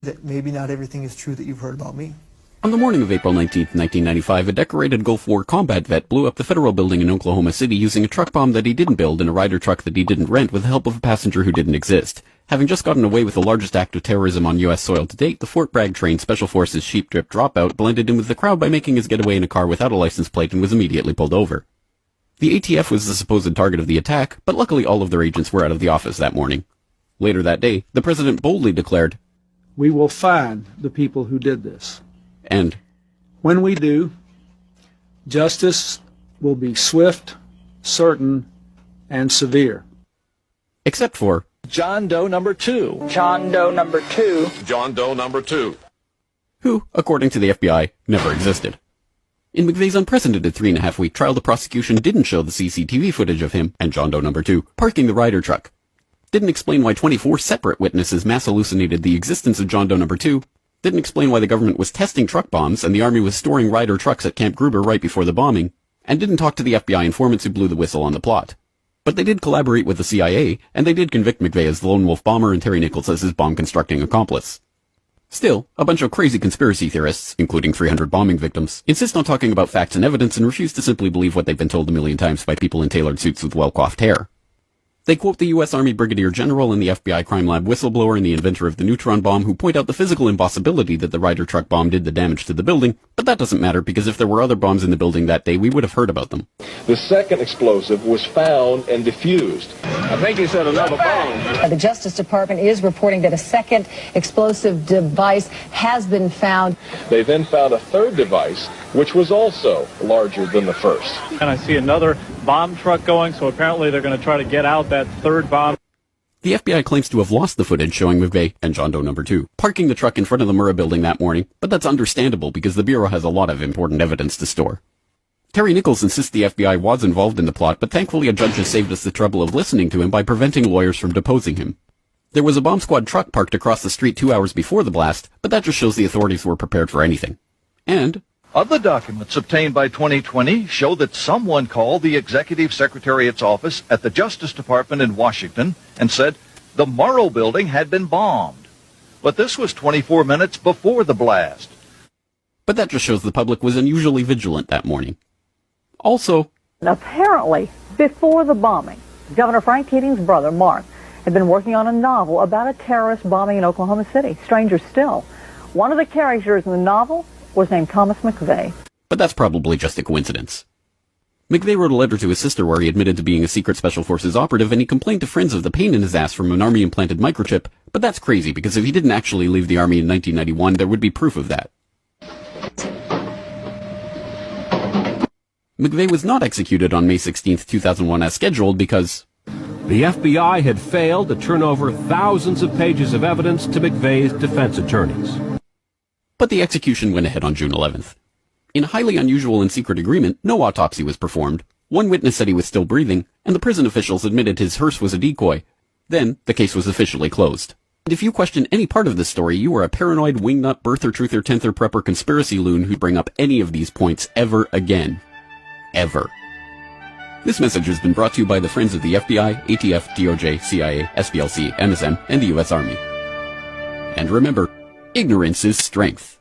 that maybe not everything is true that you've heard about me. On the morning of April 19, 1995, a decorated Gulf War combat vet blew up the federal building in Oklahoma City using a truck bomb that he didn't build in a Ryder truck that he didn't rent with the help of a passenger who didn't exist. Having just gotten away with the largest act of terrorism on U.S. soil to date, the Fort Bragg-trained Special Forces Sheep Drip Dropout blended in with the crowd by making his getaway in a car without a license plate and was immediately pulled over. The ATF was the supposed target of the attack, but luckily all of their agents were out of the office that morning. Later that day, the president boldly declared, "We will find the people who did this. And when we do, justice will be swift, certain, and severe." Except for John Doe number 2. John Doe number 2. John Doe number 2. who, according to the FBI, never existed. In McVeigh's unprecedented 3.5-week trial, the prosecution didn't show the CCTV footage of him and John Doe number 2 parking the Ryder truck. Didn't explain why 24 separate witnesses mass hallucinated the existence of John Doe number 2. Didn't explain why the government was testing truck bombs and the Army was storing Ryder trucks at Camp Gruber right before the bombing, and didn't talk to the FBI informants who blew the whistle on the plot. But they did collaborate with the CIA, and they did convict McVeigh as the lone wolf bomber and Terry Nichols as his bomb-constructing accomplice. Still, a bunch of crazy conspiracy theorists, including 300 bombing victims, insist on talking about facts and evidence and refuse to simply believe what they've been told a million times by people in tailored suits with well-coiffed hair. They quote the U.S. Army Brigadier General and the FBI crime lab whistleblower and the inventor of the neutron bomb who point out the physical impossibility that the Ryder truck bomb did the damage to the building, but that doesn't matter because if there were other bombs in the building that day, we would have heard about them. The second explosive was found and defused. I think he said another bomb. The Justice Department is reporting that a second explosive device has been found. They then found a third device, which was also larger than the first. And I see another bomb truck going, so apparently they're going to try to get out that third bomb. The FBI claims to have lost the footage showing McVeigh and John Doe number 2 parking the truck in front of the Murrah building that morning, but that's understandable because the Bureau has a lot of important evidence to store. Terry Nichols insists the FBI was involved in the plot, but thankfully a judge has saved us the trouble of listening to him by preventing lawyers from deposing him. There was a bomb squad truck parked across the street 2 hours before the blast, but that just shows the authorities were prepared for anything. And other documents obtained by 2020 show that someone called the Executive Secretariat's office at the Justice Department in Washington and said the Murrah building had been bombed. But this was 24 minutes before the blast. But that just shows the public was unusually vigilant that morning. Also, apparently, before the bombing, Governor Frank Keating's brother, Mark, had been working on a novel about a terrorist bombing in Oklahoma City. Stranger still, one of the characters in the novel was named Thomas McVeigh. But that's probably just a coincidence. McVeigh wrote a letter to his sister where he admitted to being a secret Special Forces operative, and he complained to friends of the pain in his ass from an Army-implanted microchip, but that's crazy because if he didn't actually leave the Army in 1991, there would be proof of that. McVeigh was not executed on May 16, 2001 as scheduled because the FBI had failed to turn over thousands of pages of evidence to McVeigh's defense attorneys. But the execution went ahead on June 11th. In a highly unusual and secret agreement, no autopsy was performed, one witness said he was still breathing, and the prison officials admitted his hearse was a decoy. Then, the case was officially closed. And if you question any part of this story, you are a paranoid, wingnut, birther, truther, tenther, prepper, conspiracy loon who'd bring up any of these points ever again. Ever. This message has been brought to you by the friends of the FBI, ATF, DOJ, CIA, SPLC, MSM, and the U.S. Army. And remember, ignorance is strength.